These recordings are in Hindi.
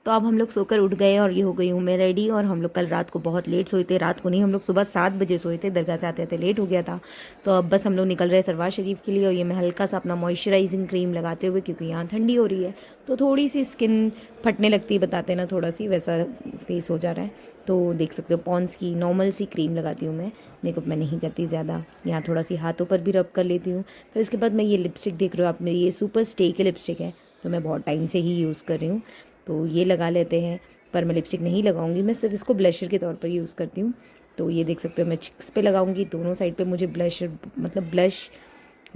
तो अब हम लोग सोकर उठ गए और ये हो गई हूँ मैं रेडी। और हम लोग कल रात को बहुत लेट सोए थे, रात को नहीं हम लोग सुबह 7 बजे सोए थे, दरगाह से आते आते लेट हो गया था। तो अब बस हम लोग निकल रहे हैं सरवार शरीफ के लिए। और ये मैं हल्का सा अपना मॉइस्चराइजिंग क्रीम लगाते हुए, क्योंकि यहाँ ठंडी हो रही है तो थोड़ी सी स्किन फटने लगती है, बताते ना थोड़ा सी वैसा फेस हो जा रहा है। तो देख सकते हो पॉन्ड्स की नॉर्मल सी क्रीम लगाती हूँ मैं, मेकअप मैं नहीं करती ज़्यादा। यहाँ थोड़ा सी हाथों पर भी रब कर लेती हूँ। फिर इसके बाद मैं ये लिपस्टिक देख रहे हो आप, मेरी ये सुपर स्टे की लिपस्टिक है जो मैं बहुत टाइम से ही यूज़ कर रही हूँ। तो ये लगा लेते हैं, पर मैं लिपस्टिक नहीं लगाऊंगी, मैं सिर्फ इसको ब्लशर के तौर पर यूज़ करती हूँ। तो ये देख सकते हो मैं चिक्स पे लगाऊंगी, दोनों साइड पे मुझे ब्लशर मतलब ब्लश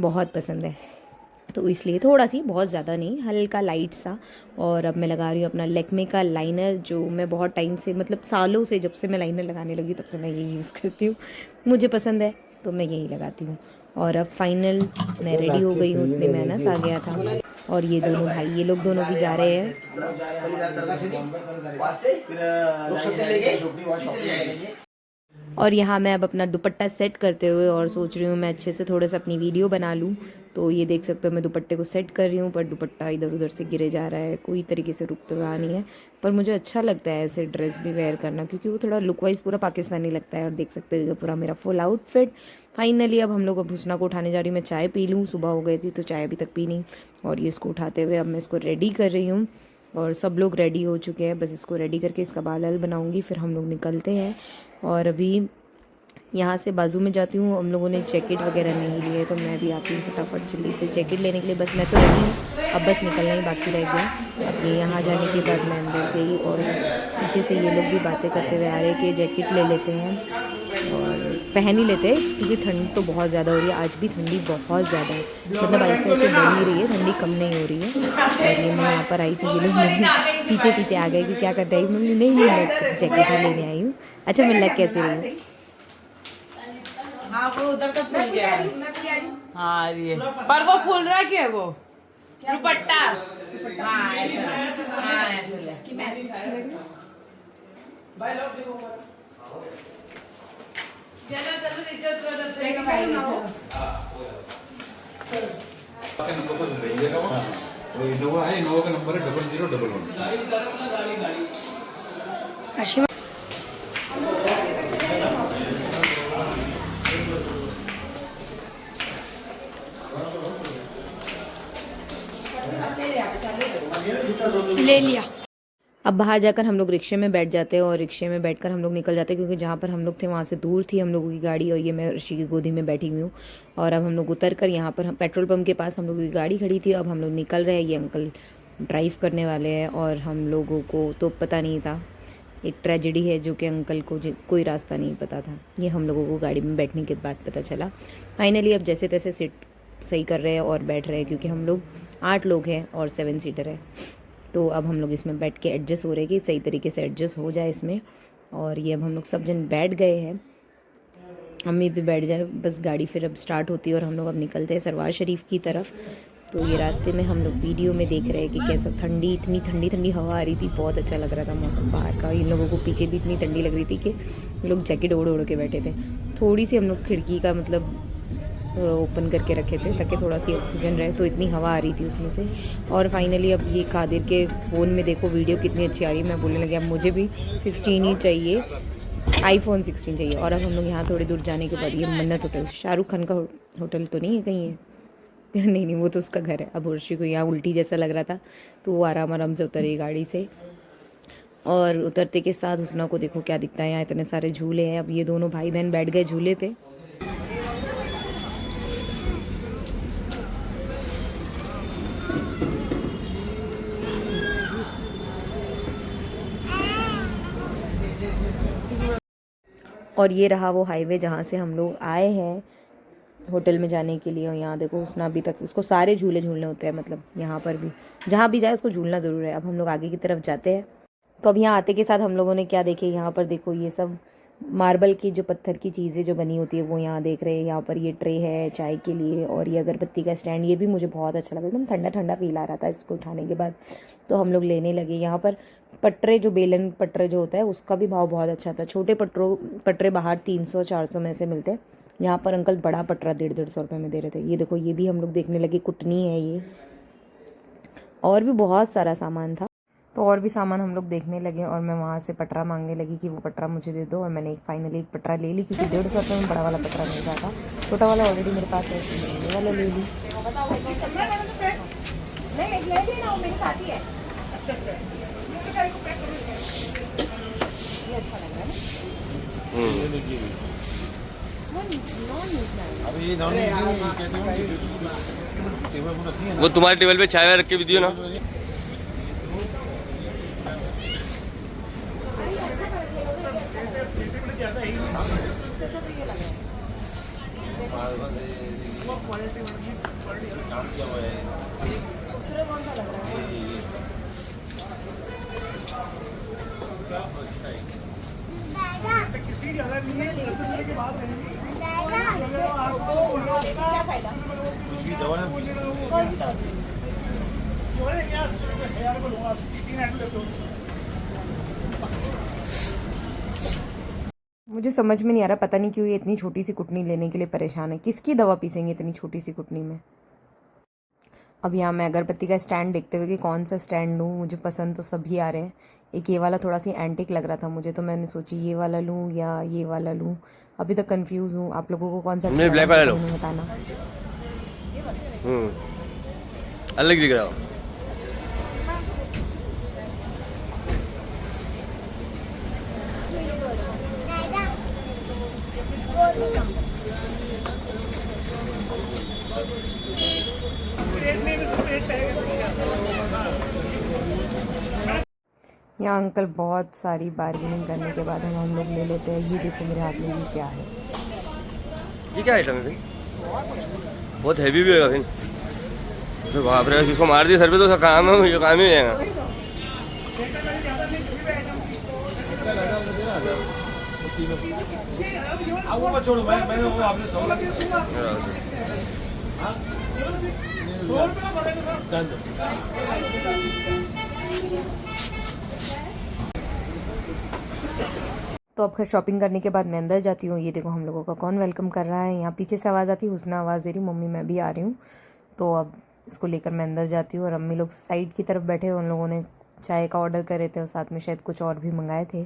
बहुत पसंद है, तो इसलिए थोड़ा सी, बहुत ज़्यादा नहीं, हल्का लाइट सा। और अब मैं लगा रही हूँ अपना लैक्मे का लाइनर, जो मैं बहुत टाइम से मतलब सालों से जब से मैं लाइनर लगाने लगी तब से मैं यही यूज़ करती हूँ, मुझे पसंद है तो मैं यही लगाती हूँ। और अब फाइनल मैं रेडी हो गई हूँ, उतने में अनस आ गया था। और ये दोनों भाई, ये लोग दोनों भी जा रहे हैं। और यहाँ मैं अब अपना दुपट्टा सेट करते हुए और सोच रही हूँ मैं अच्छे से थोड़ा सा अपनी वीडियो बना लूँ। तो ये देख सकते हो मैं दुपट्टे को सेट कर रही हूँ, पर दुपट्टा इधर उधर से गिरे जा रहा है, कोई तरीके से रुक तो रहा नहीं है। पर मुझे अच्छा लगता है ऐसे ड्रेस भी वेयर करना, क्योंकि वो थोड़ा लुक वाइज पूरा पाकिस्तानी लगता है। और देख सकते हो पूरा मेरा फुल आउटफिट। फाइनली अब हम लोग अब हुस्ना को उठाने जा रही हूँ, मैं चाय पी लूँ, सुबह हो गई थी तो चाय अभी तक पी नहीं। और ये इसको उठाते हुए अब मैं इसको रेडी कर रही हूँ। और सब लोग रेडी हो चुके हैं, बस इसको रेडी करके इसका बाल वाल बनाऊँगी, फिर हम लोग निकलते हैं। और अभी यहाँ से बाजू में जाती हूँ, हम लोगों ने जैकेट वगैरह नहीं लिए, तो मैं भी आती हूँ फटाफट जल्दी से जैकेट लेने के लिए। बस मैं तो रेडी हूँ, अब बस निकलना ही बाकी रह गया। अब ये यहाँ जाने के बाद मैं अंदर गई और पीछे से ये लोग भी बातें करते हुए आ रहे कि जैकेट ले लेते हैं और पहन ही लेते हैं, क्योंकि ठंड तो बहुत ज़्यादा हो रही है, आज भी ठंडी बहुत ज़्यादा है, मतलब आहिस्ते आहिस्ते बढ़ ही रही है, ठंडी कम नहीं हो रही है। और ये मैं यहाँ पर आई थी, ये लोग मेरे पीछे पीछे आ गए कि क्या करते हैं मम्मी, नहीं मैं जैकेट ही लेने आई हूँ। अच्छा मैं लग कैसे रही हूँ? हाँ वो उधर का फूल गया है। हाँ ये पर वो फूल रहा है क्या वो दुपट्टा? हाँ कि मैसेज चलो चलो नीचे उतरो चलेगा भाई वो इनोवा है, इनोवा का नंबर है 0011। ले लिया। अब बाहर जाकर हम लोग रिक्शे में बैठ जाते हैं और रिक्शे में बैठकर हम लोग निकल जाते हैं, क्योंकि जहाँ पर हम लोग थे वहाँ से दूर थी हम लोगों की गाड़ी। और ये मैं ऋषि की गोदी में बैठी हुई हूँ। और अब हम लोग उतर कर यहाँ पर हम पेट्रोल पंप के पास हम लोगों की गाड़ी खड़ी थी, अब हम लोग निकल रहे हैं। ये अंकल ड्राइव करने वाले हैं और हम लोगों को तो पता नहीं था, एक ट्रेजेडी है जो कि अंकल को कोई रास्ता नहीं पता था, ये हम लोगों को गाड़ी में बैठने के बाद पता चला। फाइनली अब जैसे तैसे सीट सही कर रहे हैं और बैठ रहे हैं, क्योंकि हम लोग 8 लोग हैं और 7 सीटर है। तो अब हम लोग इसमें बैठ के एडजस्ट हो रहे हैं कि सही तरीके से एडजस्ट हो जाए इसमें। और ये अब हम लोग सब जन बैठ गए हैं, अम्मी भी बैठ जाए, बस गाड़ी फिर अब स्टार्ट होती है और हम लोग अब निकलते हैं सरवार शरीफ की तरफ। तो ये रास्ते में हम लोग वीडियो में देख रहे हैं कि कैसा ठंडी, इतनी ठंडी ठंडी हवा आ रही थी, बहुत अच्छा लग रहा था मौसम बाहर का। इन लोगों को पीछे भी इतनी ठंडी लग रही थी कि ये लोग जैकेट ओढ़ ओढ़ के बैठे थे। थोड़ी सी हम लोग खिड़की का मतलब ओपन करके रखे थे ताकि थोड़ा सी ऑक्सीजन रहे, तो इतनी हवा आ रही थी उसमें से। और फाइनली अब ये कादिर के फ़ोन में देखो वीडियो कितनी अच्छी आ रही है, मैं बोलने लगी अब मुझे भी 16 ही चाहिए, iPhone 16 चाहिए। और अब हम लोग यहाँ थोड़ी दूर जाने के बाद ये मन्नत होटल, शाहरुख खान का होटल तो नहीं है कहीं है? नहीं नहीं, वो तो उसका घर है। अब उर्शी को यहाँ उल्टी जैसा लग रहा था तो वो आराम आराम से उतरी गाड़ी से। और उतरते के साथ हुस्ना को देखो क्या दिखता है, यहाँ इतने सारे झूले हैं। अब ये दोनों भाई बहन बैठ गए झूले पे। और ये रहा वो हाईवे जहाँ से हम लोग आए हैं होटल में जाने के लिए। और यहाँ देखो हुस्ना अभी तक, इसको सारे झूले झूलने होते हैं, मतलब यहाँ पर भी जहाँ भी जाए उसको झूलना ज़रूर है। अब हम लोग आगे की तरफ जाते हैं। तो अब यहाँ आते के साथ हम लोगों ने क्या देखे, यहाँ पर देखो ये सब मार्बल की जो पत्थर की चीज़ें जो बनी होती है वो यहाँ देख रहे हैं। यहाँ पर ये ट्रे है चाय के लिए, और ये अगरबत्ती का स्टैंड, ये भी मुझे बहुत अच्छा लगा, एकदम ठंडा ठंडा फील आ रहा था इसको उठाने के बाद। तो हम लोग लेने लगे। यहाँ पर पटरे, जो बेलन पटरे जो होता है उसका भी भाव बहुत अच्छा था। छोटे पटरे बाहर 300-400 में से मिलते हैं, यहाँ पर अंकल बड़ा पटरा 150-150 रुपये में दे रहे थे। ये देखो ये भी हम लोग देखने लगे, कुटनी है ये, और भी बहुत सारा सामान था। तो और भी सामान हम लोग देखने लगे और मैं वहाँ से पटरा मांगने लगी कि वो पटरा मुझे दे दो, और मैंने फाइनली एक पटरा ले ली क्योंकि 150 रुपये में बड़ा वाला पटरा मिल रहा था। छोटा वाला ऑलरेडी मेरे पास है, इसलिए मैंने ये वाला ले ली। वो तुम्हारे टेबल पे चाय रख के भी दियो ना। मुझे समझ में नहीं आ रहा, पता नहीं क्यों ये इतनी छोटी सी कुटनी लेने के लिए परेशान है। किसकी दवा पीसेंगे इतनी छोटी सी कुटनी में। अब यहाँ मैं अगरबत्ती का स्टैंड देखते हुए कि कौन सा स्टैंड लूँ, मुझे पसंद तो सभी आ रहे हैं। एक ये वाला थोड़ा सी एंटिक लग रहा था मुझे, तो मैंने सोची ये वाला लूँ या ये वाला लूँ। अभी तक कंफ्यूज हूँ। आप लोगों को कौन सा अच्छा ब्लैक वाला लो, बताना। अलग दिख रहा हो। यहाँ अंकल बहुत सारी बार्गेनिंग करने के बाद हम लोग ले लेते हैं। ये देखो मेरे हाथ में ये क्या है। ये क्या आइटम है भाई? बहुत हैवी भी होगा फिर। तो बाप रे, इसको मार दिया सर पे तो काम है, ये काम ही हो जाएगा। तो अब खैर शॉपिंग करने के बाद मैं अंदर जाती हूँ। ये देखो हम लोगों का कौन वेलकम कर रहा है। यहाँ पीछे से आवाज़ आती है, हुस्ना आवाज़ दे रही, मम्मी मैं भी आ रही हूँ। तो अब इसको लेकर मैं अंदर जाती हूँ और अम्मी लोग साइड की तरफ बैठे, उन लोगों ने चाय का ऑर्डर करे थे और साथ में शायद कुछ और भी मंगाए थे।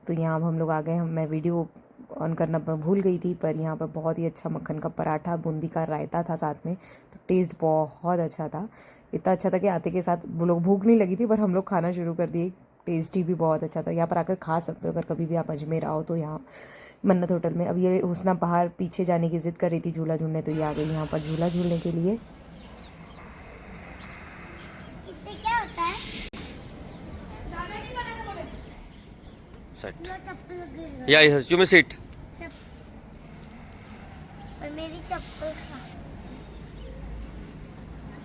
तो यहाँ अब हम लोग आ गए। मैं वीडियो ऑन करना भूल गई थी, पर यहाँ पर बहुत ही अच्छा मक्खन का पराठा, बूंदी का रायता था साथ में। तो टेस्ट बहुत अच्छा था, इतना अच्छा था कि आते के साथ वो लोग भूख नहीं लगी थी, पर हम लोग खाना शुरू कर दिए। टेस्टी भी बहुत अच्छा था। यहाँ पर आकर खा सकते हो अगर कभी भी आप अजमेर आओ तो, यहाँ मन्नत होटल में। अब ये हुस्ना बाहर पीछे जाने की जिद कर रही थी झूला झूलने, तो ये आ गई यहाँ पर झूला झूलने के लिए। इससे क्या होता है? सेट या यस यू मे सिट। और मेरी चप्पल खा।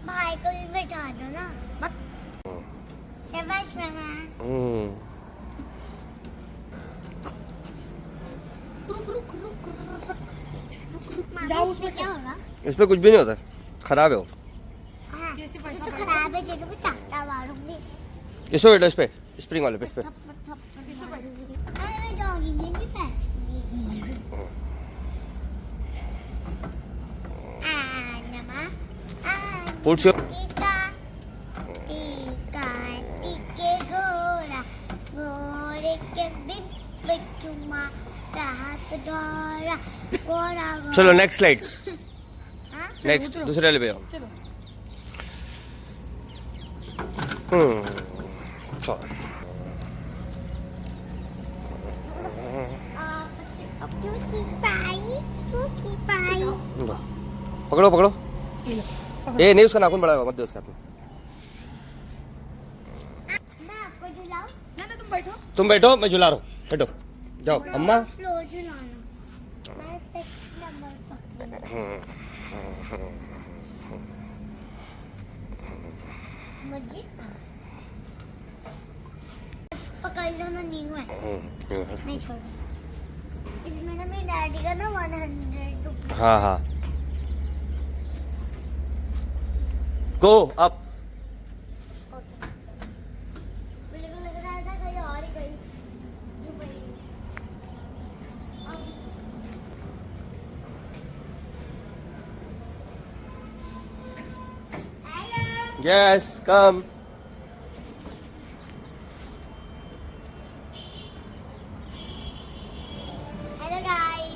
भाई को भी बैठा दो ना। शाबाश मामा। जाओ, उसमें क्या होगा? इसमें कुछ भी नहीं होता, खराब है वो। हाँ, तो खराब है, तेरे को चाटा मारूंगी। इस पे बैठो, इस पे स्प्रिंग वाले पे, इस पे। थप्पड़ थप्पड़ मारूंगी। अरे मैं जॉगिंग में नहीं बैठूंगी। नमा पुट्स योर टीका टीका टीके घोड़ा घोड़े के बिन बचुमा राहत द्वारा घोड़ा। चलो नेक्स्ट स्लाइड। हाँ? नेक्स्ट दूसरे वाले पे जाओ। चलो पकड़ो पकड़ो। ए नहीं, उसका नाखून बड़ा होगा, मत दो उसका हाथ में। मैं आपको झुलाऊं? तुम बैठो, मैं झुला रहा हूँ, बैठो जाओ। अम्मा फ्लोर झुलाना। मैं 6 नंबर पकड़ूंगा। मुझे पकड़ लो ना, नहीं हुआ नहीं छोड़ो। इसमें ना मेरी डैडी का ना 100 रुपये। हाँ हाँ, गो अप। मुझे को लग रहा था कहीं और ही गई। Yes come.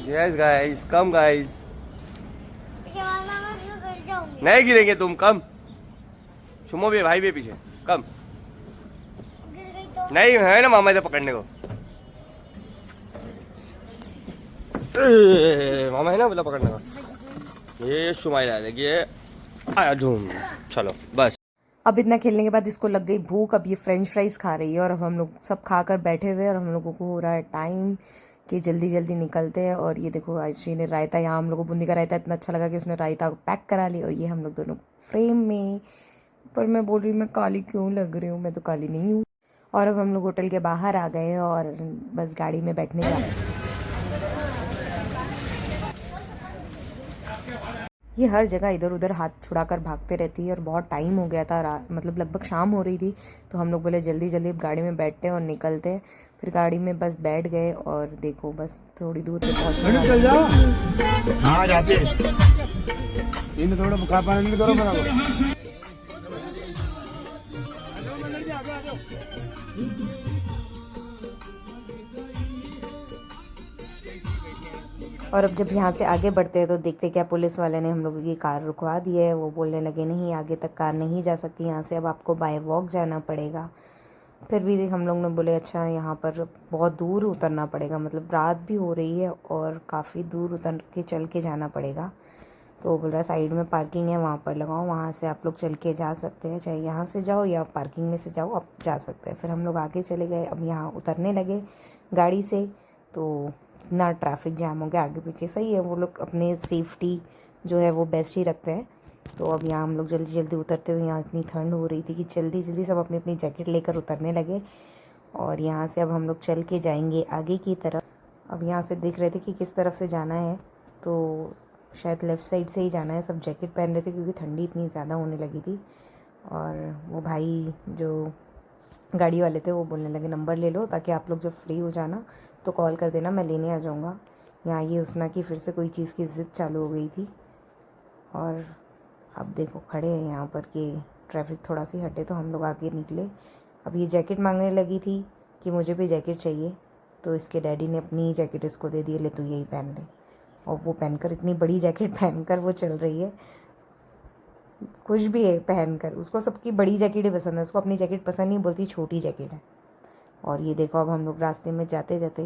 यस गाइस, कम गाइस, इसके बाद मैं गिर जाऊंगी। नहीं गिरेंगे तुम, कम। सुमो भी भाई भी पीछे, कम। गिर गई तो नहीं है ना मामा इधर पकड़ने को। मामा है ना बोला पकड़ने का। ये सुमाइल आ देखिए, आया धूम। चलो बस। अब इतना खेलने के बाद इसको लग गई भूख। अब ये फ्रेंच फ्राइज खा रही है और अब हम लोग सब खाकर बैठे हुए हैं और हम लोगों को हो रहा है टाइम कि जल्दी जल्दी निकलते हैं। और ये देखो आयशी ने रायता, यहाँ हम लोग को बूंदी का रायता इतना अच्छा लगा कि उसने रायता पैक करा लिया। और ये हम लोग दोनों फ्रेम में, पर मैं बोल रही हूँ मैं काली क्यों लग रही हूँ, मैं तो काली नहीं हूँ। और अब हम लोग होटल के बाहर आ गए और बस गाड़ी में बैठने जा रहे हैं। ये हर जगह इधर उधर हाथ छुड़ाकर भागते रहती है और बहुत टाइम हो गया था, मतलब लगभग शाम हो रही थी। तो हम लोग बोले जल्दी जल्दी गाड़ी में बैठते हैं और निकलते हैं। फिर गाड़ी में बस बैठ गए और देखो बस थोड़ी दूर पे पहुंचने वाले हैं। हाँ जाते इन थोड़ा बुखार पानी करो बराबर। और अब जब यहाँ से आगे बढ़ते हैं तो देखते क्या पुलिस वाले ने हम लोगों की कार रुकवा दी है। वो बोलने लगे नहीं आगे तक कार नहीं जा सकती, यहाँ से अब आपको बाय वॉक जाना पड़ेगा। फिर भी हम लोग ने बोले अच्छा यहाँ पर बहुत दूर उतरना पड़ेगा, मतलब रात भी हो रही है और काफ़ी दूर उतर के चल के जाना पड़ेगा। तो वो बोल रहा है साइड में पार्किंग है वहाँ पर लगाओ, वहाँ से आप लोग चल के जा सकते हैं, चाहे यहाँ से जाओ या पार्किंग में से जाओ, आप जा सकते हैं। फिर हम लोग आगे चले गए। अब यहाँ उतरने लगे गाड़ी से तो ना ट्रैफिक जाम हो गया आगे पीछे। सही है, वो लोग अपने सेफ्टी जो है वो बेस्ट ही रखते हैं। तो अब यहाँ हम लोग जल्दी जल्दी उतरते हुए, यहाँ इतनी ठंड हो रही थी कि जल्दी जल्दी सब अपनी अपनी जैकेट लेकर उतरने लगे। और यहाँ से अब हम लोग चल के जाएंगे आगे की तरफ। अब यहाँ से देख रहे थे कि किस तरफ से जाना है, तो शायद लेफ़्ट साइड से ही जाना है। सब जैकेट पहन रहे थे क्योंकि ठंडी इतनी ज़्यादा होने लगी थी। और वो भाई जो गाड़ी वाले थे वो बोलने लगे नंबर ले लो ताकि आप लोग जब फ्री हो जाना तो कॉल कर देना, मैं लेने आ जाऊँगा। यहाँ ये उसना की फिर से कोई चीज़ की ज़िद चालू हो गई थी। और अब देखो खड़े हैं यहाँ पर कि ट्रैफिक थोड़ा सी हटे तो हम लोग आगे निकले। अब ये जैकेट मांगने लगी थी कि मुझे भी जैकेट चाहिए, तो इसके डैडी ने अपनी जैकेट इसको दे दी, ले तू यही पहन ले। और वो पहनकर, इतनी बड़ी जैकेट पहनकर वो चल रही है। कुछ भी है पहनकर, उसको सबकी बड़ी जैकेट ही पसंद है, उसको अपनी जैकेट पसंद नहीं, बोलती छोटी जैकेट है। और ये देखो अब हम लोग रास्ते में जाते जाते,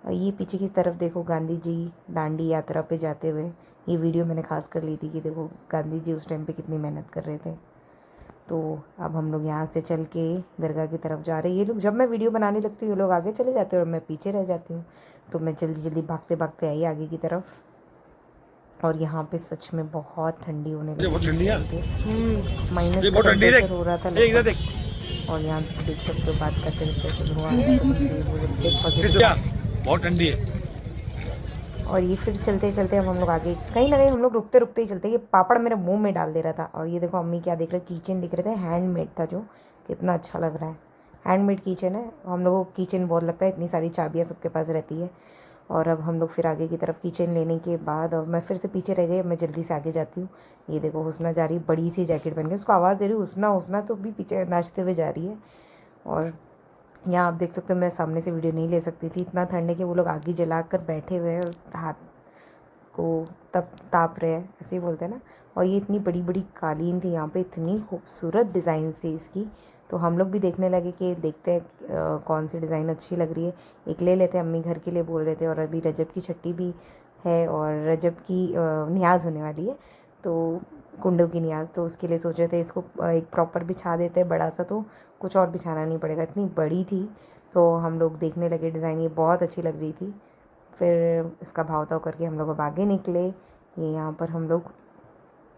ये पीछे की तरफ देखो गांधी जी दांडी यात्रा पे जाते हुए, ये वीडियो मैंने खास कर ली थी कि देखो गांधी जी उस टाइम पे कितनी मेहनत कर रहे थे। तो अब हम लोग यहाँ से चल के दरगाह की तरफ जा रहे हैं। ये लोग, जब मैं वीडियो बनाने लगती हूँ ये लोग आगे चले जाते हैं और मैं पीछे रह जाती हूँ। तो मैं जल्दी जल्दी भागते भागते आई आगे की तरफ। और यहाँ पे सच में बहुत ठंडी होने लगी, माइनस हो रहा था। और यहाँ देख सकते हो बात करते रहते बहुत ठंडी है। और ये फिर चलते चलते अब हम लोग आगे, कहीं ना कहीं हम लोग रुकते रुकते ही चलते। ये पापड़ मेरे मुंह में डाल दे रहा था। और ये देखो अम्मी क्या देख रहे, किचन दिख रहे थे, हैंडमेड था जो कितना अच्छा लग रहा है। हैंडमेड किचन है, हम लोगों को किचन बहुत लगता है, इतनी सारी चाबियाँ सबके पास रहती है। और अब हम लोग फिर आगे की तरफ किचन लेने के बाद, और मैं फिर से पीछे रह गई, अब मैं जल्दी से आगे जाती हूँ। ये देखो हुस्ना जा रही है बड़ी सी जैकेट पहन के, उसको आवाज़ दे रही हूँ हुस्ना हुस्ना, तो भी पीछे नाचते हुए जा रही है। और यहाँ आप देख सकते हो मैं सामने से वीडियो नहीं ले सकती थी, इतना ठंड है कि वो लोग आगे जला कर बैठे हुए हैं और हाथ को ताप रहे हैं, ऐसे ही बोलते हैं ना। और ये इतनी बड़ी बड़ी कालीन थी यहाँ पे, इतनी खूबसूरत डिज़ाइन थी इसकी। तो हम लोग भी देखने लगे कि देखते हैं कौन सी डिज़ाइन अच्छी लग रही है, एक ले लेते हैं। अम्मी घर के लिए बोल रहे थे। और अभी रजब की छठी भी है और रजब की नियाज़ होने वाली है, तो कुंडों की नियाज़, तो उसके लिए सोचे थे इसको एक प्रॉपर बिछा देते हैं बड़ा सा, तो कुछ और बिछाना नहीं पड़ेगा। इतनी बड़ी थी तो हम लोग देखने लगे डिज़ाइन, ये बहुत अच्छी लग रही थी। फिर इसका भाव ताव करके हम लोग अब आगे निकले। ये यहाँ पर हम लोग,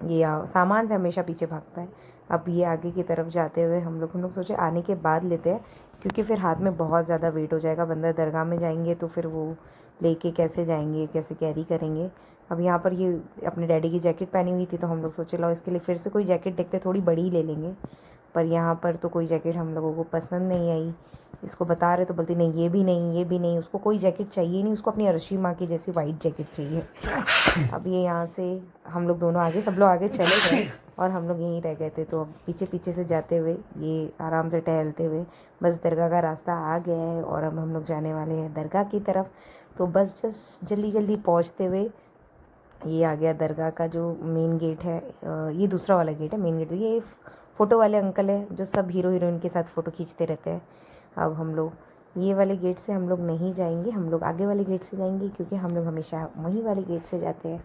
ये सामान से हमेशा पीछे भागता है। अब ये आगे की तरफ जाते हुए हम लोग सोचे आने के बाद लेते हैं, क्योंकि फिर हाथ में बहुत ज़्यादा वेट हो जाएगा। बंदर दरगाह में जाएंगे तो फिर वो लेके कैसे जाएंगे, कैसे कैरी करेंगे। अब यहाँ पर ये अपने डैडी की जैकेट पहनी हुई थी, तो हम लोग सोचे लो इसके लिए फिर से कोई जैकेट देखते, थोड़ी बड़ी ही ले लेंगे। पर यहाँ पर तो कोई जैकेट हम लोगों को पसंद नहीं आई। इसको बता रहे तो बोलती नहीं ये भी नहीं, ये भी नहीं, उसको कोई जैकेट चाहिए नहीं, उसको अपनी अर्शी माँ की जैसी वाइट जैकेट चाहिए। अब ये यहाँ से हम लोग दोनों आगे, सब लोग आगे चले गए। और हम लोग यहीं रह गए थे। तो अब पीछे पीछे से जाते हुए ये आराम से टहलते हुए बस दरगाह का रास्ता आ गया है और अब हम लोग जाने वाले हैं दरगाह की तरफ। तो बस जस्ट जल्दी जल्दी पहुँचते हुए ये आ गया दरगाह का जो मेन गेट है। ये दूसरा वाला गेट है, मेन गेट। ये फ़ोटो वाले अंकल है जो सब हीरो हीरोइन के साथ फ़ोटो खींचते रहते हैं। अब हम लोग ये वाले गेट से हम लोग नहीं जाएंगे, हम लोग आगे वाले गेट से जाएंगे, क्योंकि हम लोग हमेशा वहीं वाले गेट से जाते हैं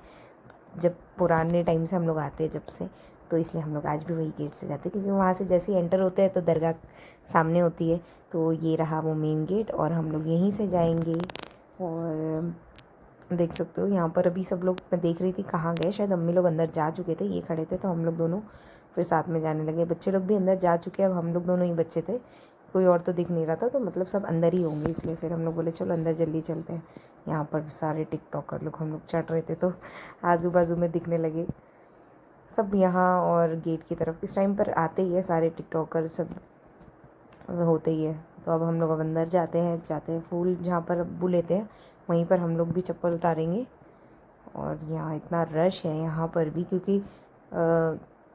जब पुराने टाइम से हम लोग आते हैं जब से। तो इसलिए हम लोग आज भी वही गेट से जाते हैं, क्योंकि वहाँ से जैसे ही एंटर होते हैं तो दरगाह सामने होती है। तो ये रहा वो मेन गेट और हम लोग यहीं से जाएंगे। और देख सकते हो यहाँ पर अभी सब लोग, मैं देख रही थी कहाँ गए, शायद अम्मी लोग अंदर जा चुके थे, ये खड़े थे तो हम लोग दोनों फिर साथ में जाने लगे। बच्चे लोग भी अंदर जा चुके हैं, अब हम लोग दोनों ही बच्चे थे, कोई और तो दिख नहीं रहा था, तो मतलब सब अंदर ही होंगे, इसलिए फिर हम लोग बोले चलो अंदर जल्दी चलते हैं। यहाँ पर सारे टिकटॉकर लोग हम लोग चढ़ रहे थे तो आजू बाजू में दिखने लगे सब यहाँ। और गेट की तरफ इस टाइम पर आते ही है सारे टिकटॉकर, सब होते ही है। तो अब हम लोग अब अंदर जाते हैं फूल जहाँ पर अब्बू लेते हैं वहीं पर हम लोग भी चप्पल उतारेंगे। और यहाँ इतना रश है यहाँ पर भी, क्योंकि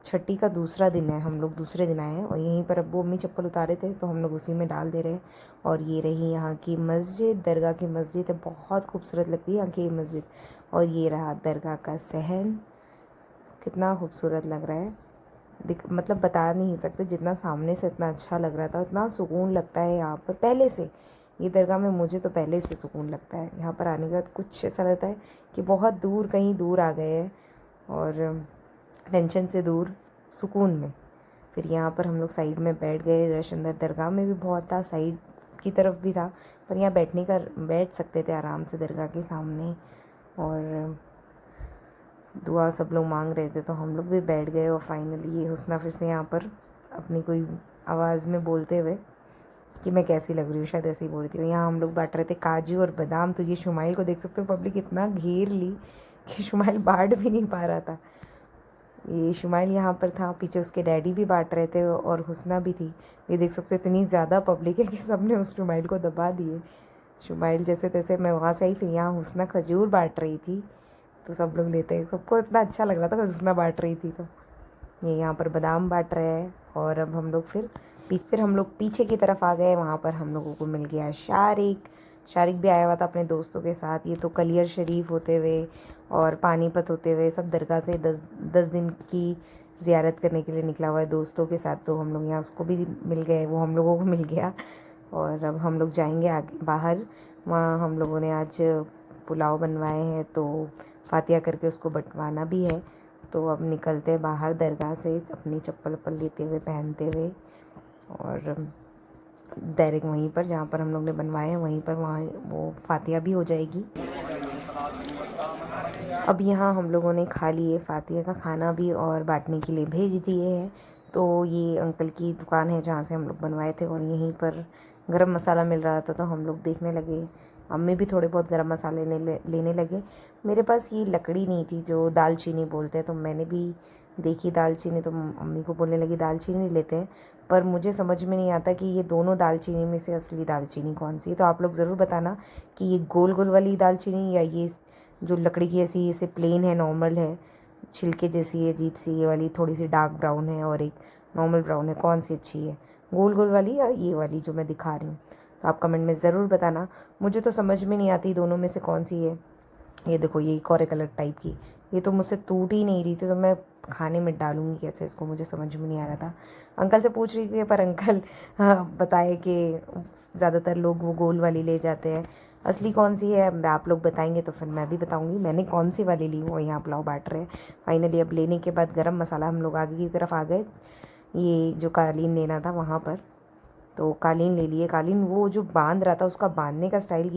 छठी का दूसरा दिन है, हम लोग दूसरे दिन आए हैं। और यहीं पर अब्बू अम्मी चप्पल उतारे थे तो हम लोग उसी में डाल दे रहे हैं। और ये रही यहाँ की मस्जिद, दरगाह की मस्जिद है, बहुत खूबसूरत लगती है यहाँ की मस्जिद। और ये रहा दरगाह का सहन, कितना खूबसूरत लग रहा है, मतलब बता नहीं सकते, जितना सामने से इतना अच्छा लग रहा था, इतना सुकून लगता है यहाँ पर। पहले से ये दरगाह में मुझे तो पहले से सुकून लगता है, यहाँ पर आने के बाद कुछ ऐसा लगता है कि बहुत दूर, कहीं दूर आ गए हैं और टेंशन से दूर, सुकून में। फिर यहाँ पर हम लोग साइड में बैठ गए। रश अंदर दरगाह में भी बहुत था, साइड की तरफ भी था, पर यहाँ बैठ सकते थे आराम से दरगाह के सामने। और दुआ सब लोग मांग रहे थे तो हम लोग भी बैठ गए। और फाइनली ये हुस्ना फिर से यहाँ पर अपनी कोई आवाज़ में बोलते हुए कि मैं कैसी लग रही हूँ, शायद ऐसे ही बोल रही थी। यहाँ हम लोग बांट रहे थे काजू और बादाम। तो ये शुमाइल को देख सकते हो, पब्लिक इतना घेर ली कि शुमाइल बांट भी नहीं पा रहा था। ये शुमाइल यहाँ पर था, पीछे उसके डैडी भी बांट रहे थे और हुस्ना भी थी। ये देख सकते हो इतनी ज़्यादा पब्लिक है कि सब ने उस शुमाइल को दबा दिए। शुमाइल जैसे तैसे, मैं वहाँ से आई, फिर यहाँ हुस्ना खजूर बांट रही थी तो सब लोग लेते, सबको इतना अच्छा लग रहा था हुस्ना बांट रही थी। तो ये यहाँ पर बादाम बांट रहे हैं। और अब हम लोग फिर हम लोग पीछे की तरफ आ गए। वहाँ पर हम लोगों को मिल गया शारिक भी आया हुआ था अपने दोस्तों के साथ। ये तो कलियर शरीफ होते हुए और पानीपत होते हुए सब दरगाह से 10 दिन की ज़ियारत करने के लिए निकला हुआ है दोस्तों के साथ। तो हम लोग यहाँ उसको भी मिल गए, वो हम लोगों को मिल गया। और अब हम लोग जाएंगे आगे बाहर। वहाँ हम लोगों ने आज पुलाव बनवाए हैं तो फातिहा करके उसको बंटवाना भी है। तो अब निकलते हैं बाहर दरगाह से अपनी चप्पल लेते हुए, पहनते हुए, और डायरेक्ट वहीं पर जहाँ पर हम लोग ने बनवाए हैं वहीं पर वहाँ वो फातिहा भी हो जाएगी। अब यहाँ हम लोगों ने खा लिए फातिहा का खाना भी और बांटने के लिए भेज दिए हैं। तो ये अंकल की दुकान है जहाँ से हम लोग बनवाए थे और यहीं पर गरम मसाला मिल रहा था तो हम लोग देखने लगे। अम्मी भी थोड़े बहुत गरम मसाले लेने लगे। मेरे पास ये लकड़ी नहीं थी जो दालचीनी बोलते हैं, तो मैंने भी देखी दालचीनी, तो अम्मी को बोलने लगी दालचीनी लेते हैं। पर मुझे समझ में नहीं आता कि ये दोनों दालचीनी में से असली दालचीनी कौन सी है। तो आप लोग ज़रूर बताना कि ये गोल गोल वाली दालचीनी या ये जो लकड़ी की ऐसी ऐसे प्लेन है, नॉर्मल है, छिलके जैसी है अजीब सी, ये वाली थोड़ी सी डार्क ब्राउन है और एक नॉर्मल ब्राउन है, कौन सी अच्छी है, गोल गोल वाली या ये वाली जो मैं दिखा रही हूँ। तो आप कमेंट में ज़रूर बताना, मुझे तो समझ में नहीं आती दोनों में से कौन सी है। ये देखो ये कॉरे कलर टाइप की, ये तो मुझसे टूट ही नहीं रही थी, तो मैं खाने में डालूंगी कैसे इसको, मुझे समझ में नहीं आ रहा था। अंकल से पूछ रही थी पर अंकल बताए कि ज़्यादातर लोग वो गोल वाली ले जाते हैं। असली कौन सी है आप लोग बताएंगे तो फिर मैं भी बताऊंगी मैंने कौन सी वाली ली हूँ। यहाँ पुलाव बांट रहे हैं फाइनली। अब लेने के बाद गरम मसाला हम लोग आगे की तरफ आ गए। ये जो कालीन लेना था वहाँ पर, तो कालीन ले लिए। कालीन वो जो बांध रहा था उसका बांधने का स्टाइल,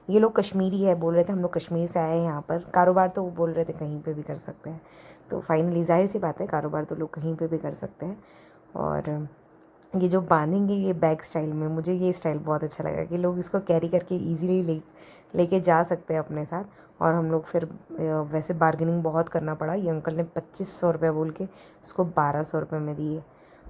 ये लोग कश्मीरी है बोल रहे थे, हम लोग कश्मीर से आए हैं यहाँ पर। कारोबार तो वो बोल रहे थे कहीं पे भी कर सकते हैं, तो फाइनली जाहिर सी बात है कारोबार तो लोग कहीं पे भी कर सकते हैं। और ये जो बांधेंगे ये बैग स्टाइल में, मुझे ये स्टाइल बहुत अच्छा लगा कि लोग इसको कैरी करके ईजीली लेके जा सकते हैं अपने साथ। और हम लोग फिर वैसे बार्गेनिंग बहुत करना पड़ा। ये अंकल ने 2500 रुपये बोल के इसको 1200 रुपये में दिए।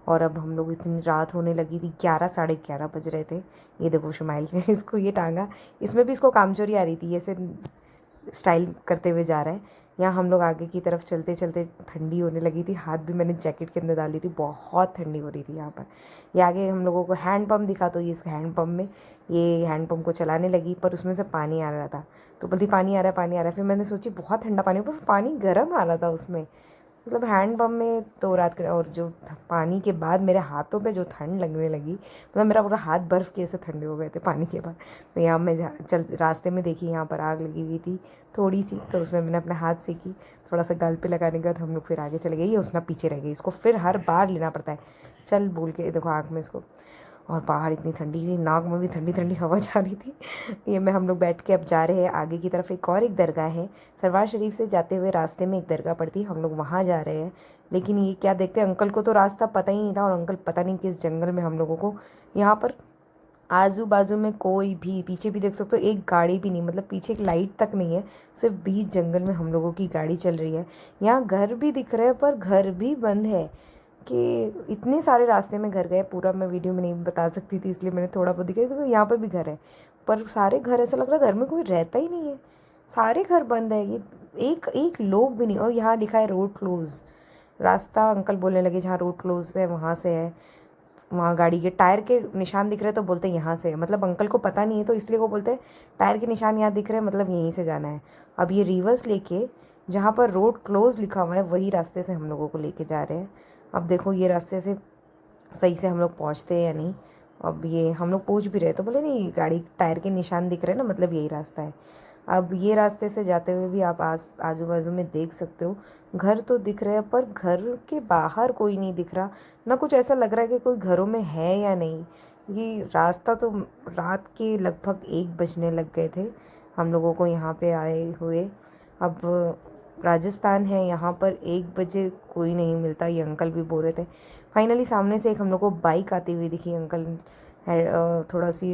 और अब हम लोग, इतनी रात होने लगी थी, 11 साढ़े 11 बज रहे थे। ये देखो शुमाइल ने इसको ये टांगा, इसमें भी इसको कामचोरी आ रही थी, ऐसे स्टाइल करते हुए जा रहा है। यहाँ हम लोग आगे की तरफ चलते चलते ठंडी होने लगी थी, हाथ भी मैंने जैकेट के अंदर डाल दी थी, बहुत ठंडी हो रही थी यहाँ पर। ये आगे हम लोगों को हैंड पंप दिखा, तो ये इस हैंड पंप में ये हैंड पंप को चलाने लगी, पर उसमें से पानी आ रहा था, तो बोलती पानी आ रहा है पानी आ रहा है। फिर मैंने सोची बहुत ठंडा पानी, पर पानी गर्म आ रहा था उसमें, मतलब हैंड पंप में। तो रात के और जो पानी के बाद मेरे हाथों पे जो ठंड लगने लगी, मतलब मेरा पूरा हाथ बर्फ़ के ऐसे ठंडे हो गए थे पानी के बाद। तो यहाँ मैं चल रास्ते में देखी, यहाँ पर आग लगी हुई थी थोड़ी सी, तो उसमें मैंने अपने हाथ सेकी, थोड़ा सा गाल पे लगाने के बाद हम लोग फिर आगे चले गए। ये उसना पीछे रह गई, इसको फिर हर बार लेना पड़ता है चल बोल के, देखो आँख में इसको। और बाहर इतनी ठंडी थी, नाक में भी ठंडी ठंडी हवा जा रही थी। ये में हम लोग बैठ के अब जा रहे हैं आगे की तरफ। एक दरगाह है, सरवार शरीफ से जाते हुए रास्ते में एक दरगाह पड़ती है, हम लोग वहाँ जा रहे हैं। लेकिन ये क्या देखते हैं, अंकल को तो रास्ता पता ही नहीं था, और अंकल पता नहीं किस जंगल में हम लोगों को, यहाँ पर आजू बाजू में कोई भी, पीछे भी देख सकते हो एक गाड़ी भी नहीं, मतलब पीछे एक लाइट तक नहीं है, सिर्फ बीच जंगल में हम लोगों की गाड़ी चल रही है। यहाँ घर भी दिख रहे हैं, पर घर भी बंद है। कि इतने सारे रास्ते में घर गए, पूरा मैं वीडियो में नहीं बता सकती थी, इसलिए मैंने थोड़ा बहुत दिखाया। तो यहाँ पर भी घर है, पर सारे घर ऐसा लग रहा है घर में कोई रहता ही नहीं है, सारे घर बंद है, ये एक एक लोग भी नहीं। और यहाँ लिखा है रोड क्लोज, रास्ता अंकल बोलने लगे जहाँ रोड क्लोज है वहाँ से है, वहाँ गाड़ी के टायर के निशान दिख रहे हैं, तो बोलते हैं यहाँ से है, मतलब अंकल को पता नहीं है, तो इसलिए वो बोलते हैं टायर के निशान यहाँ दिख रहे हैं, मतलब यहीं से जाना है। अब ये रिवर्स लेके जहाँ पर रोड क्लोज लिखा हुआ है वही रास्ते से हम लोगों को लेके जा रहे हैं। अब देखो ये रास्ते से सही से हम लोग पहुँचते हैं या नहीं। अब ये हम लोग पहुँच भी रहे, तो बोले नहीं गाड़ी टायर के निशान दिख रहे हैं ना, मतलब यही रास्ता है। अब ये रास्ते से जाते हुए भी आप आजू बाजू में देख सकते हो, घर तो दिख रहे हैं, पर घर के बाहर कोई नहीं दिख रहा, ना कुछ ऐसा लग रहा है कि कोई घरों में है या नहीं। ये रास्ता तो रात के लगभग 1 बजने लग गए थे हम लोगों को यहाँ पे आए हुए। अब राजस्थान है, यहाँ पर 1 बजे कोई नहीं मिलता, ये अंकल भी बोल रहे थे। फाइनली सामने से एक हम लोग को बाइक आती हुई दिखी, अंकल थोड़ा सी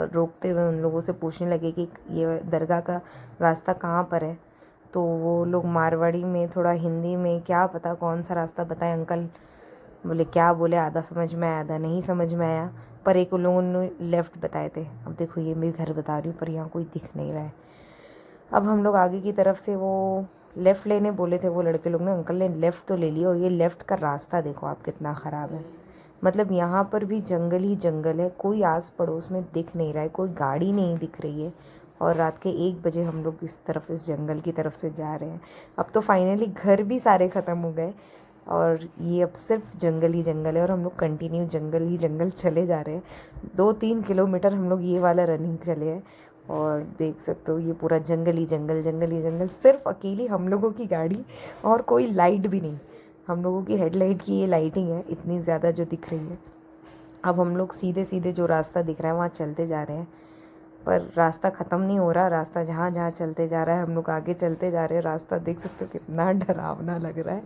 रोकते हुए उन लोगों से पूछने लगे कि ये दरगाह का रास्ता कहाँ पर है। तो वो लोग मारवाड़ी में, थोड़ा हिंदी में, क्या पता कौन सा रास्ता बताए अंकल, बोले क्या बोले, आधा समझ में आया आधा नहीं समझ में आया, पर एक लोगों ने लेफ़्ट बताए थे। अब देखो ये मैं घर बता रही हूँ, पर यहाँ कोई दिख नहीं रहा है। अब हम लोग आगे की तरफ से वो लेफ़्ट लेने बोले थे वो लड़के लोग ने, अंकल ने लेफ़्ट तो ले लिया, और ये लेफ़्ट का रास्ता देखो आप कितना ख़राब है, मतलब यहाँ पर भी जंगल ही जंगल है, कोई आस पड़ोस में दिख नहीं रहा है, कोई गाड़ी नहीं दिख रही है। और रात के 1 बजे हम लोग इस तरफ, इस जंगल की तरफ से जा रहे हैं। अब तो फाइनली घर भी सारे ख़त्म हो गए, और ये अब सिर्फ जंगल ही जंगल है, और हम लोग कंटिन्यू जंगल ही जंगल चले जा रहे हैं। 2-3 किलोमीटर हम लोग ये वाला रनिंग चले हैं, और देख सकते हो ये पूरा जंगल ही जंगल, जंगल ही जंगल, सिर्फ अकेली हम लोगों की गाड़ी, और कोई लाइट भी नहीं। हम लोगों की हेडलाइट की ये लाइटिंग है इतनी ज़्यादा जो दिख रही है। अब हम लोग सीधे सीधे जो रास्ता दिख रहा है वहाँ चलते जा रहे हैं, पर रास्ता ख़त्म नहीं हो रहा, रास्ता जहाँ जहाँ चलते जा रहा है हम लोग आगे चलते जा रहे हैं। रास्ता देख सकते हो कितना डरावना लग रहा है,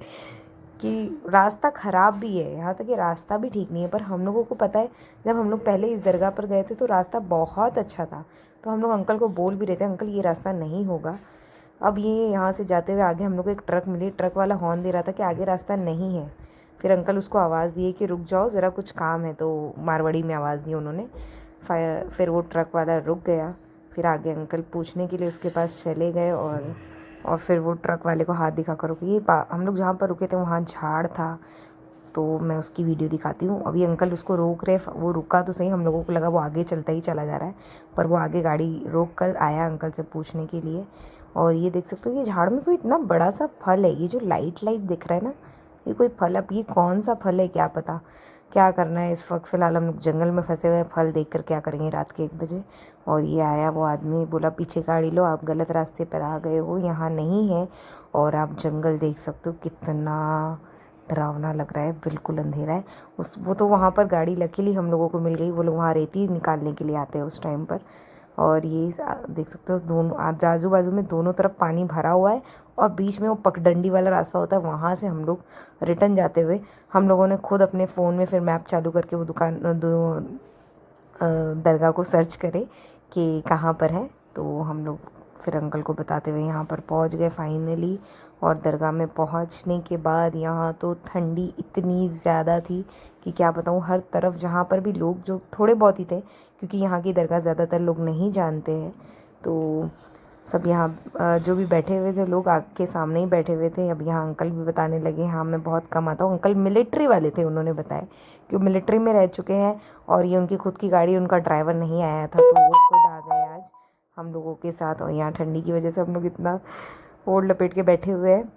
कि रास्ता ख़राब भी है, यहाँ तक कि रास्ता भी ठीक नहीं है। पर हम लोगों को पता है, जब हम लोग पहले इस दरगाह पर गए थे तो रास्ता बहुत अच्छा था, तो हम लोग अंकल को बोल भी रहे थे अंकल ये रास्ता नहीं होगा। अब ये यहाँ से जाते हुए आगे हम लोग को एक ट्रक मिली, ट्रक वाला हॉर्न दे रहा था कि आगे रास्ता नहीं है। फिर अंकल उसको आवाज़ दिए कि रुक जाओ ज़रा कुछ काम है, तो मारवाड़ी में आवाज़ दी उन्होंने। फिर वो ट्रक वाला रुक गया, फिर आगे अंकल पूछने के लिए उसके पास चले गए, और फिर वो ट्रक वाले को हाथ दिखा करो कि ये हम लोग जहाँ पर रुके थे वहाँ झाड़ था, तो मैं उसकी वीडियो दिखाती हूँ। अभी अंकल उसको रोक रहे, वो रुका तो सही, हम लोगों को लगा वो आगे चलता ही चला जा रहा है, पर वो आगे गाड़ी रोक कर आया अंकल से पूछने के लिए। और ये देख सकते हो ये झाड़ में कोई इतना बड़ा सा फल है, ये जो लाइट दिख रहा है ना, ये कोई फल, अब ये कौन सा फल है क्या पता। क्या करना है इस वक्त, फ़िलहाल हम लोग जंगल में फंसे हुए हैं, फल देख कर क्या करेंगे रात के 1 बजे। और ये आया वो आदमी, बोला पीछे गाड़ी लो, आप गलत रास्ते पर आ गए हो, यहाँ नहीं है। और आप जंगल देख सकते हो कितना डरावना लग रहा है, बिल्कुल अंधेरा है। वो तो वहाँ पर गाड़ी लकीली हम लोगों को मिल गई, वो लोग वहाँ रेती निकालने के लिए आते हैं उस टाइम पर। और ये देख सकते हो दोनों आजू बाजू में दोनों तरफ पानी भरा हुआ है, और बीच में वो पगडंडी वाला रास्ता होता है, वहाँ से हम लोग रिटर्न जाते हुए हम लोगों ने खुद अपने फ़ोन में फिर मैप चालू करके वो दरगाह को सर्च करे कि कहाँ पर है। तो हम लोग फिर अंकल को बताते हुए यहाँ पर पहुँच गए फाइनली। और दरगाह में पहुँचने के बाद यहाँ तो ठंडी इतनी ज़्यादा थी कि क्या बताऊँ, हर तरफ जहाँ पर भी लोग जो थोड़े बहुत ही थे, क्योंकि यहाँ की दरगाह ज़्यादातर लोग नहीं जानते हैं, तो सब यहाँ जो भी बैठे हुए थे लोग आग के सामने ही बैठे हुए थे। अब यहाँ अंकल भी बताने लगे हाँ मैं बहुत कम आता हूँ। अंकल मिलिट्री वाले थे, उन्होंने बताया कि वो मिलिट्री में रह चुके हैं और ये उनकी खुद की गाड़ी, उनका ड्राइवर नहीं आया था तो वो खुद आ गए आज हम लोगों के साथ। और यहाँ ठंडी की वजह से हम लोग इतना ओढ़ लपेट के बैठे हुए हैं।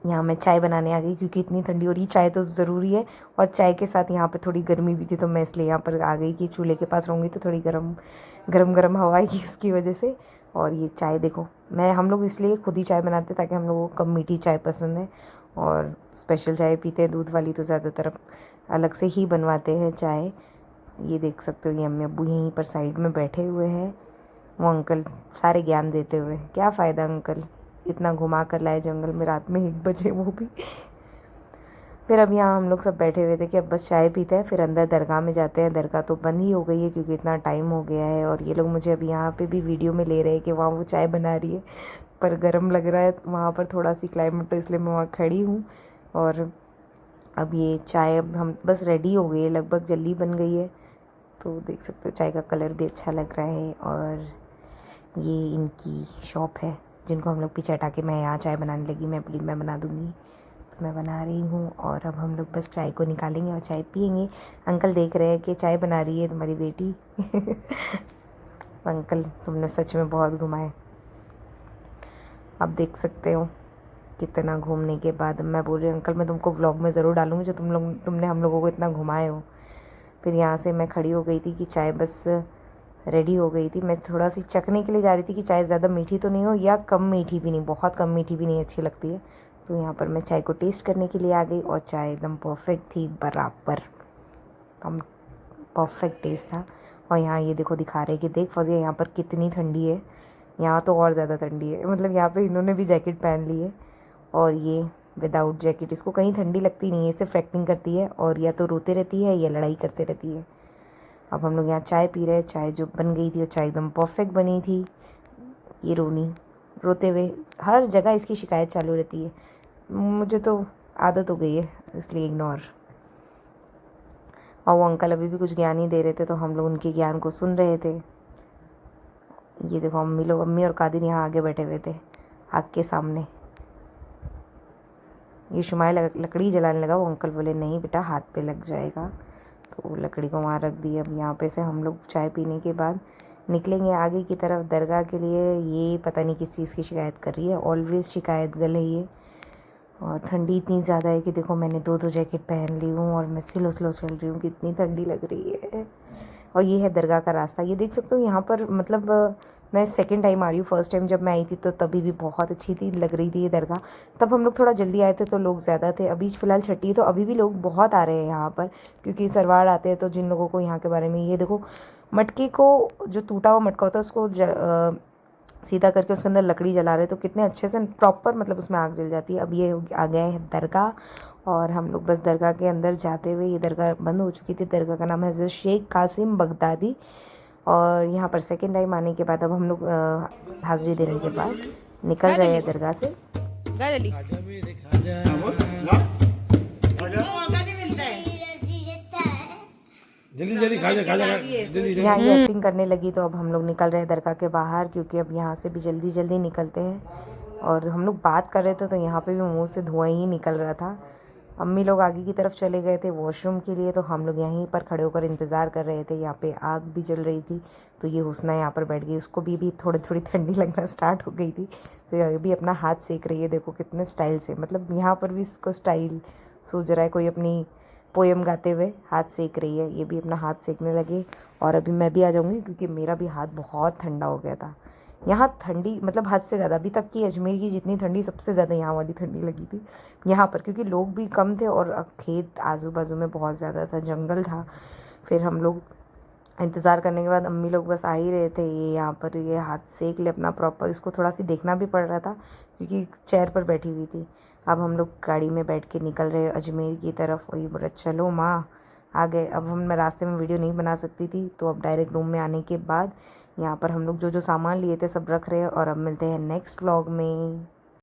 यहाँ मैं चाय बनाने आ गई क्योंकि इतनी ठंडी हो रही, चाय तो ज़रूरी है और चाय के साथ यहाँ पे थोड़ी गर्मी भी थी तो मैं इसलिए यहाँ पर आ गई कि चूल्हे के पास रहूँगी तो थोड़ी गरम हवा आएगी उसकी वजह से। और ये चाय देखो, हम लोग इसलिए खुद ही चाय बनाते ताकि हम लोगों को कम मीठी चाय पसंद है और स्पेशल चाय पीते हैं, दूध वाली तो ज़्यादातर अलग से ही बनवाते हैं चाय। ये देख सकते हो ये अम्मी अब्बू यहीं पर साइड में बैठे हुए हैं, वो अंकल सारे ज्ञान देते हुए। क्या फ़ायदा अंकल इतना घुमा कर लाए जंगल में रात में 1 बजे वो भी। फिर अब यहाँ हम लोग सब बैठे हुए थे कि अब बस चाय पीते हैं फिर अंदर दरगाह में जाते हैं। दरगाह तो बंद ही हो गई है क्योंकि इतना टाइम हो गया है और ये लोग मुझे अब यहाँ पे भी वीडियो में ले रहे हैं कि वहाँ वो चाय बना रही है, पर गर्म लग रहा है वहाँ पर थोड़ा सी क्लाइमेट, तो इसलिए मैं वहाँ खड़ी हूँ। और अब ये चाय अब हम बस रेडी हो गई है, लगभग जल्दी बन गई है। तो देख सकते हो चाय का कलर भी अच्छा लग रहा है। और ये इनकी शॉप है जिनको हम लोग पीछे हटा के मैं यहाँ चाय बनाने लगी, मैं बोली मैं बना दूँगी तो मैं बना रही हूँ। और अब हम लोग बस चाय को निकालेंगे और चाय पियेंगे। अंकल देख रहे हैं कि चाय बना रही है तुम्हारी बेटी। अंकल तुमने सच में बहुत घुमाए। अब देख सकते हो कितना घूमने के बाद मैं बोल रही हूँ अंकल मैं तुमको व्लॉग में ज़रूर डालूँगी जो तुमने हम लोगों को इतना घुमाए हो। फिर यहाँ से मैं खड़ी हो गई थी कि चाय बस रेडी हो गई थी। मैं थोड़ा सी चखने के लिए जा रही थी कि चाय ज़्यादा मीठी तो नहीं हो या कम मीठी भी नहीं, बहुत कम मीठी भी नहीं अच्छी लगती है। तो यहाँ पर मैं चाय को टेस्ट करने के लिए आ गई और चाय एकदम परफेक्ट थी, बराबर एकदम परफेक्ट टेस्ट था। और यहाँ ये देखो दिखा रहे कि देख फौजिया यहाँ पर कितनी ठंडी है, यहाँ तो और ज़्यादा ठंडी है। मतलब यहाँ पे इन्होंने भी जैकेट पहन ली है और ये विदाउट जैकेट, इसको कहीं ठंडी लगती नहीं है, सिर्फ एक्टिंग करती है और या तो रोते रहती है या लड़ाई करते रहती है। अब हम लोग यहाँ चाय पी रहे हैं, चाय जो बन गई थी वो चाय एकदम परफेक्ट बनी थी। ये रोते हुए हर जगह इसकी शिकायत चालू रहती है, मुझे तो आदत हो गई है इसलिए इग्नोर। और वो अंकल अभी भी कुछ ज्ञान ही दे रहे थे तो हम लोग उनके ज्ञान को सुन रहे थे। ये देखो अम्मी और कादिर यहाँ आगे बैठे हुए थे आग के सामने। ये शुमाइल लकड़ी जलाने लगा, वो अंकल बोले नहीं बेटा हाथ पे लग जाएगा, तो लकड़ी को वहाँ रख दी। अब यहाँ पे से हम लोग चाय पीने के बाद निकलेंगे आगे की तरफ दरगाह के लिए। ये पता नहीं किस चीज़ की शिकायत कर रही है, ऑलवेज शिकायत गल है ये। और ठंडी इतनी ज़्यादा है कि देखो मैंने 2 जैकेट पहन ली हूँ और मैं स्लो चल रही हूँ, कितनी ठंडी लग रही है। और ये है दरगाह का रास्ता, ये देख सकते हो यहाँ पर। मतलब मैं सेकंड टाइम आ रही हूँ, फर्स्ट टाइम जब मैं आई थी तो तभी भी बहुत अच्छी थी, लग रही थी ये दरगाह। तब हम लोग थोड़ा जल्दी आए थे तो लोग ज़्यादा थे, अभी फ़िलहाल छठी है तो अभी भी लोग बहुत आ रहे हैं यहाँ पर क्योंकि सरवाड़ आते हैं। तो जिन लोगों को यहाँ के बारे में, ये देखो मटके को, जो टूटा हुआ मटका होता है उसको सीधा करके उसके अंदर लकड़ी जला रहे, तो कितने अच्छे से प्रॉपर मतलब उसमें आग जल जाती है। अब ये आ गया है दरगाह और हम लोग बस दरगाह के अंदर जाते हुए, ये दरगाह बंद हो चुकी थी। दरगाह का नाम है हज़रत शेख कासिम बगदादी। और यहाँ पर सेकेंड टाइम आने के बाद अब हम लोग हाज़िरी देने के बाद निकल गए हैं दरगाह से। जल्दी खा जा जल्दी। यहाँ ये एक्टिंग करने लगी तो अब हम लोग निकल रहे हैं दरगाह के बाहर क्योंकि अब यहाँ से भी जल्दी निकलते हैं। और हम लोग बात कर रहे थे तो यहाँ पे भी मुंह से धुआं ही निकल रहा था। अम्मी लोग आगे की तरफ चले गए थे वॉशरूम के लिए, तो हम लोग यहीं पर खड़े होकर इंतज़ार कर रहे थे। यहाँ पे आग भी जल रही थी तो ये हुस्ना यहाँ पर बैठ गई, उसको भी थोड़ी ठंडी लगना स्टार्ट हो गई थी तो ये भी अपना हाथ सेक रही है। देखो कितने स्टाइल से, मतलब यहाँ पर भी इसको स्टाइल सूझ रहा है, कोई अपनी पोएम गाते हुए हाथ सेक रही है। ये भी अपना हाथ सेकने लगे और अभी मैं भी आ जाऊँगी क्योंकि मेरा भी हाथ बहुत ठंडा हो गया था। यहाँ ठंडी मतलब हद से ज़्यादा, अभी तक की अजमेर की जितनी ठंडी सबसे ज़्यादा यहाँ वाली ठंडी लगी थी यहाँ पर, क्योंकि लोग भी कम थे और खेत आजू बाजू में बहुत ज़्यादा था, जंगल था। फिर हम लोग इंतज़ार करने के बाद अम्मी लोग बस आ ही रहे थे। ये यहाँ पर ये हाथ सेक ले अपना प्रॉपर, इसको थोड़ा सी देखना भी पड़ रहा था क्योंकि चेयर पर बैठी हुई थी। अब हम लोग गाड़ी में बैठ के निकल रहे अजमेर की तरफ। और ये बोला चलो माँ आ गए। अब मैं रास्ते में वीडियो नहीं बना सकती थी तो अब डायरेक्ट रूम में आने के बाद यहाँ पर हम लोग जो सामान लिए थे सब रख रहे हैं। और अब मिलते हैं नेक्स्ट व्लॉग में।